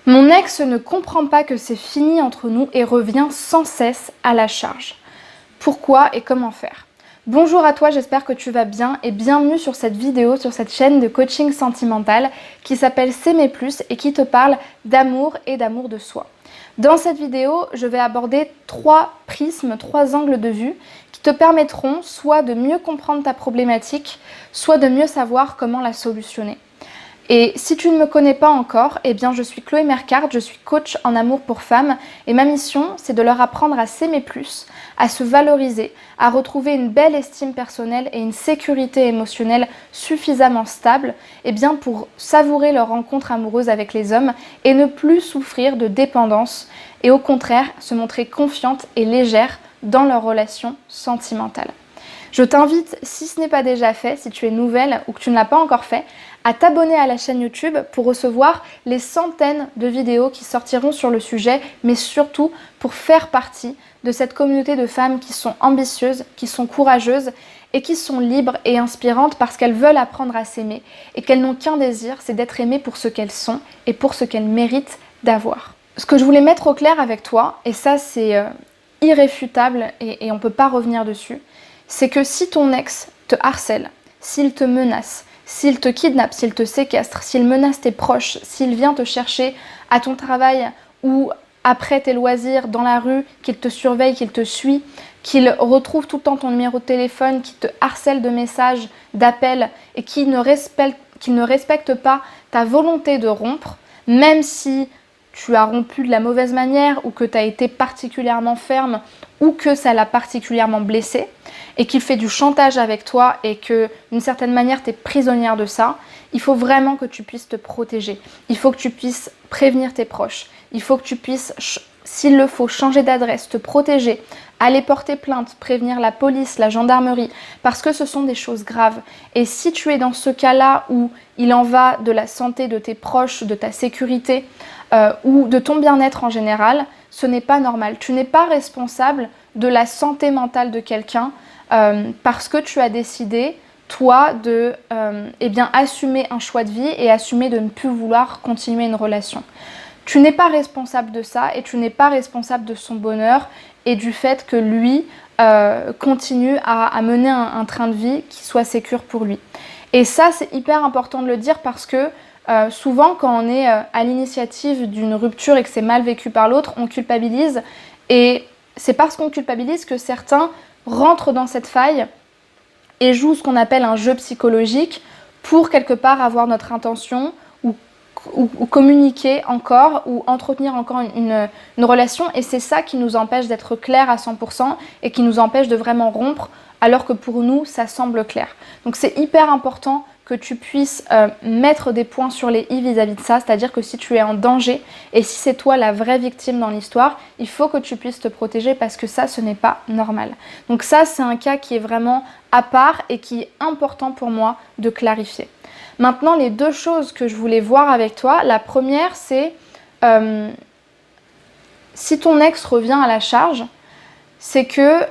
Mon ex ne comprend pas que c'est fini entre nous et revient sans cesse à la charge. Pourquoi et comment faire? Bonjour à toi, j'espère que tu vas bien et bienvenue sur cette vidéo, sur cette chaîne de coaching sentimental qui s'appelle S'aimer plus et qui te parle d'amour et d'amour de soi. Dans cette vidéo, je vais aborder 3 prismes, 3 angles de vue qui te permettront soit de mieux comprendre ta problématique, soit de mieux savoir comment la solutionner. Et si tu ne me connais pas encore, eh bien je suis Chloé Mercard, je suis coach en amour pour femmes et ma mission c'est de leur apprendre à s'aimer plus, à se valoriser, à retrouver une belle estime personnelle et une sécurité émotionnelle suffisamment stable pour savourer leur rencontre amoureuse avec les hommes et ne plus souffrir de dépendance et au contraire se montrer confiante et légère dans leurs relations sentimentales. Je t'invite, si ce n'est pas déjà fait, si tu es nouvelle ou que tu ne l'as pas encore fait, à t'abonner à la chaîne YouTube pour recevoir les centaines de vidéos qui sortiront sur le sujet, mais surtout pour faire partie de cette communauté de femmes qui sont ambitieuses, qui sont courageuses et qui sont libres et inspirantes parce qu'elles veulent apprendre à s'aimer et qu'elles n'ont qu'un désir, c'est d'être aimées pour ce qu'elles sont et pour ce qu'elles méritent d'avoir. Ce que je voulais mettre au clair avec toi, et ça c'est irréfutable et on ne peut pas revenir dessus, c'est que si ton ex te harcèle, s'il te menace, s'il te kidnappe, s'il te séquestre, s'il menace tes proches, s'il vient te chercher à ton travail ou après tes loisirs dans la rue, qu'il te surveille, qu'il te suit, qu'il retrouve tout le temps ton numéro de téléphone, qu'il te harcèle de messages, d'appels et qu'il ne respecte pas ta volonté de rompre, même si tu as rompu de la mauvaise manière ou que tu as été particulièrement ferme ou que ça l'a particulièrement blessé et qu'il fait du chantage avec toi et que d'une certaine manière tu es prisonnière de ça, il faut vraiment que tu puisses te protéger. Il faut que tu puisses prévenir tes proches. Il faut que tu puisses, s'il le faut, changer d'adresse, te protéger, aller porter plainte, prévenir la police, la gendarmerie, parce que ce sont des choses graves. Et si tu es dans ce cas-là où il en va de la santé de tes proches, de ta sécurité ou de ton bien-être en général, ce n'est pas normal. Tu n'es pas responsable de la santé mentale de quelqu'un parce que tu as décidé, toi, de assumer un choix de vie et assumer de ne plus vouloir continuer une relation. Tu n'es pas responsable de ça et tu n'es pas responsable de son bonheur et du fait que lui continue à mener un train de vie qui soit sécure pour lui. Et ça, c'est hyper important de le dire parce que souvent, quand on est à l'initiative d'une rupture et que c'est mal vécu par l'autre, on culpabilise. Et c'est parce qu'on culpabilise que certains rentrent dans cette faille et jouent ce qu'on appelle un jeu psychologique pour quelque part avoir notre intention ou communiquer encore ou entretenir encore une relation. Et c'est ça qui nous empêche d'être clair à 100% et qui nous empêche de vraiment rompre alors que pour nous, ça semble clair. Donc c'est hyper important que tu puisses mettre des points sur les i vis-à-vis de ça, c'est-à-dire que si tu es en danger et si c'est toi la vraie victime dans l'histoire, il faut que tu puisses te protéger parce que ça, ce n'est pas normal. Donc ça, c'est un cas qui est vraiment à part et qui est important pour moi de clarifier. Maintenant, les 2 choses que je voulais voir avec toi, la première, c'est si ton ex revient à la charge, c'est que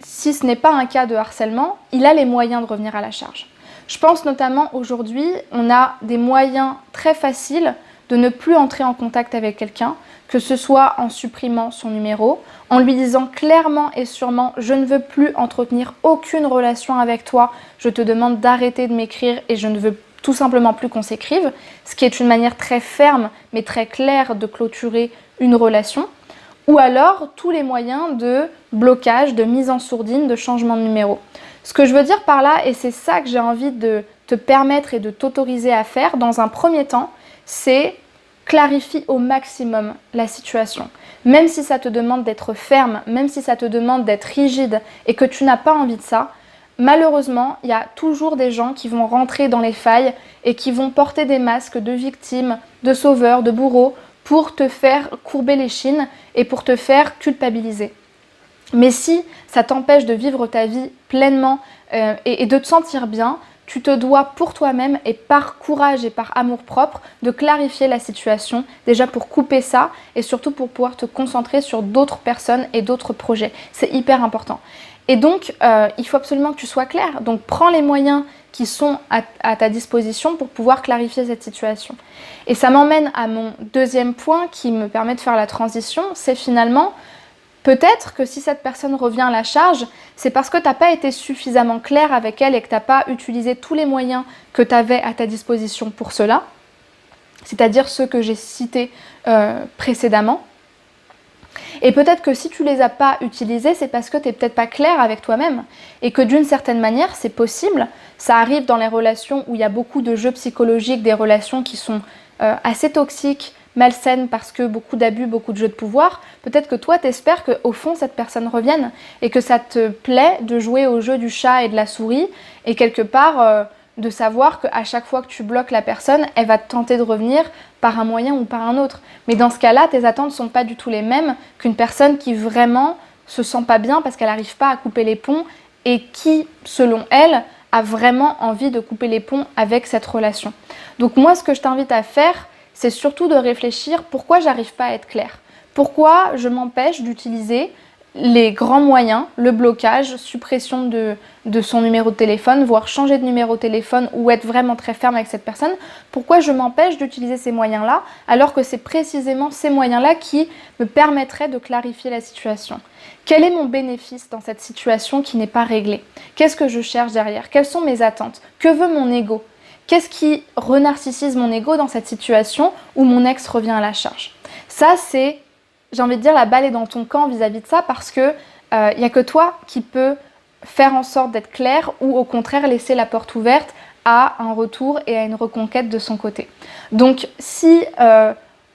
si ce n'est pas un cas de harcèlement, il a les moyens de revenir à la charge. Je pense notamment aujourd'hui, on a des moyens très faciles de ne plus entrer en contact avec quelqu'un, que ce soit en supprimant son numéro, en lui disant clairement et sûrement « je ne veux plus entretenir aucune relation avec toi, je te demande d'arrêter de m'écrire et je ne veux tout simplement plus qu'on s'écrive », ce qui est une manière très ferme mais très claire de clôturer une relation. Ou alors tous les moyens de blocage, de mise en sourdine, de changement de numéro. Ce que je veux dire par là, et c'est ça que j'ai envie de te permettre et de t'autoriser à faire dans un premier temps, c'est clarifie au maximum la situation. Même si ça te demande d'être ferme, même si ça te demande d'être rigide et que tu n'as pas envie de ça, malheureusement, il y a toujours des gens qui vont rentrer dans les failles et qui vont porter des masques de victimes, de sauveurs, de bourreaux pour te faire courber les chines et pour te faire culpabiliser. Mais si ça t'empêche de vivre ta vie pleinement et de te sentir bien, tu te dois pour toi-même et par courage et par amour-propre de clarifier la situation, déjà pour couper ça et surtout pour pouvoir te concentrer sur d'autres personnes et d'autres projets. C'est hyper important. Et donc, il faut absolument que tu sois clair. Donc, prends les moyens qui sont à ta disposition pour pouvoir clarifier cette situation. Et ça m'emmène à mon deuxième point qui me permet de faire la transition, c'est finalement, peut-être que si cette personne revient à la charge, c'est parce que tu n'as pas été suffisamment clair avec elle et que tu n'as pas utilisé tous les moyens que tu avais à ta disposition pour cela, c'est-à-dire ceux que j'ai cités précédemment. Et peut-être que si tu ne les as pas utilisés, c'est parce que tu n'es peut-être pas clair avec toi-même et que d'une certaine manière, c'est possible. Ça arrive dans les relations où il y a beaucoup de jeux psychologiques, des relations qui sont assez toxiques, malsaines parce que beaucoup d'abus, beaucoup de jeux de pouvoir. Peut-être que toi, tu espères qu'au fond, cette personne revienne et que ça te plaît de jouer au jeu du chat et de la souris et quelque part de savoir qu'à chaque fois que tu bloques la personne, elle va tenter de revenir par un moyen ou par un autre. Mais dans ce cas-là, tes attentes ne sont pas du tout les mêmes qu'une personne qui vraiment se sent pas bien parce qu'elle n'arrive pas à couper les ponts et qui, selon elle, a vraiment envie de couper les ponts avec cette relation. Donc moi, ce que je t'invite à faire, c'est surtout de réfléchir pourquoi j'arrive pas à être claire. Pourquoi je m'empêche d'utiliser les grands moyens, le blocage, suppression de son numéro de téléphone, voire changer de numéro de téléphone ou être vraiment très ferme avec cette personne. Pourquoi je m'empêche d'utiliser ces moyens-là alors que c'est précisément ces moyens-là qui me permettraient de clarifier la situation? Quel est mon bénéfice dans cette situation qui n'est pas réglée? Qu'est-ce que je cherche derrière? Quelles sont mes attentes? Que veut mon ego? Qu'est-ce qui renarcissise mon ego dans cette situation où mon ex revient à la charge? Ça, c'est, j'ai envie de dire, la balle est dans ton camp vis-à-vis de ça parce que il n'y a que toi qui peux faire en sorte d'être clair ou au contraire laisser la porte ouverte à un retour et à une reconquête de son côté. Donc si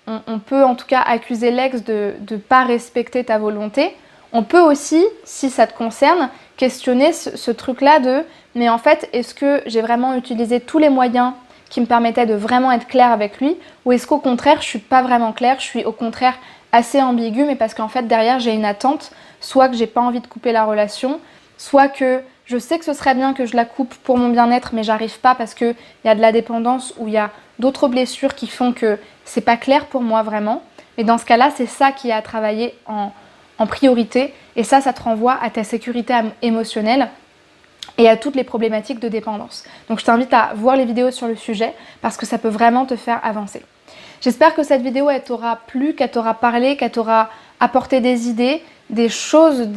on peut en tout cas accuser l'ex de ne pas respecter ta volonté, on peut aussi, si ça te concerne, questionner ce truc-là de « mais en fait, est-ce que j'ai vraiment utilisé tous les moyens qui me permettaient de vraiment être claire avec lui ou est-ce qu'au contraire, je ne suis pas vraiment claire, je suis au contraire assez ambiguë, mais parce qu'en fait, derrière, j'ai une attente, soit que j'ai pas envie de couper la relation, soit que je sais que ce serait bien que je la coupe pour mon bien-être, mais j'arrive pas parce qu'il y a de la dépendance ou il y a d'autres blessures qui font que c'est pas clair pour moi vraiment. Mais dans ce cas-là, c'est ça qui est à travailler en priorité et ça te renvoie à ta sécurité émotionnelle et à toutes les problématiques de dépendance. Donc je t'invite à voir les vidéos sur le sujet parce que ça peut vraiment te faire avancer. J'espère que cette vidéo elle t'aura plu, qu'elle t'aura parlé, qu'elle t'aura apporté des idées, des choses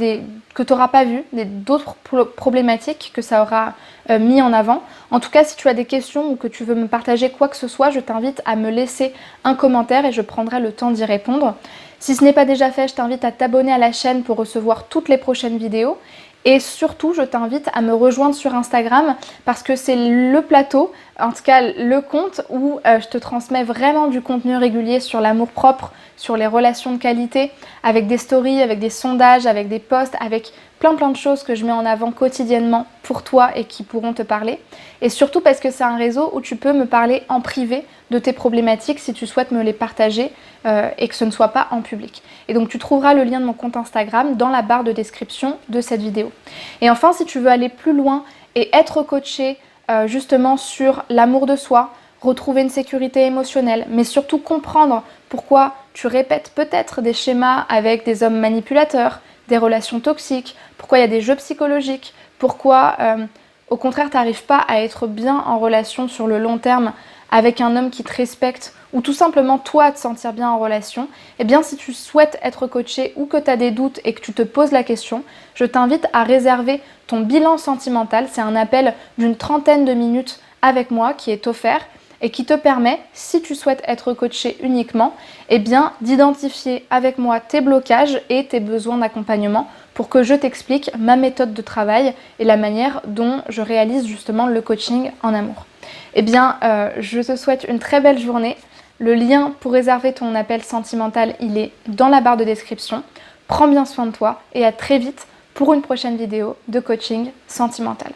que tu n'auras pas vues, d'autres problématiques que ça aura mis en avant. En tout cas, si tu as des questions ou que tu veux me partager quoi que ce soit, je t'invite à me laisser un commentaire et je prendrai le temps d'y répondre. Si ce n'est pas déjà fait, je t'invite à t'abonner à la chaîne pour recevoir toutes les prochaines vidéos. Et surtout, je t'invite à me rejoindre sur Instagram parce que c'est le plateau, en tout cas le compte où je te transmets vraiment du contenu régulier sur l'amour-propre, sur les relations de qualité, avec des stories, avec des sondages, avec des posts, avec plein de choses que je mets en avant quotidiennement pour toi et qui pourront te parler. Et surtout parce que c'est un réseau où tu peux me parler en privé de tes problématiques si tu souhaites me les partager et que ce ne soit pas en public. Et donc tu trouveras le lien de mon compte Instagram dans la barre de description de cette vidéo. Et enfin, si tu veux aller plus loin et être coaché justement sur l'amour de soi, retrouver une sécurité émotionnelle, mais surtout comprendre pourquoi tu répètes peut-être des schémas avec des hommes manipulateurs, des relations toxiques, pourquoi il y a des jeux psychologiques, pourquoi au contraire tu n'arrives pas à être bien en relation sur le long terme avec un homme qui te respecte ou tout simplement toi te sentir bien en relation, eh bien si tu souhaites être coaché ou que tu as des doutes et que tu te poses la question, je t'invite à réserver ton bilan sentimental. C'est un appel d'une 30aine de minutes avec moi qui est offert et qui te permet, si tu souhaites être coaché uniquement, eh bien d'identifier avec moi tes blocages et tes besoins d'accompagnement pour que je t'explique ma méthode de travail et la manière dont je réalise justement le coaching en amour. Eh bien, je te souhaite une très belle journée. Le lien pour réserver ton appel sentimental, il est dans la barre de description. Prends bien soin de toi et à très vite pour une prochaine vidéo de coaching sentimental.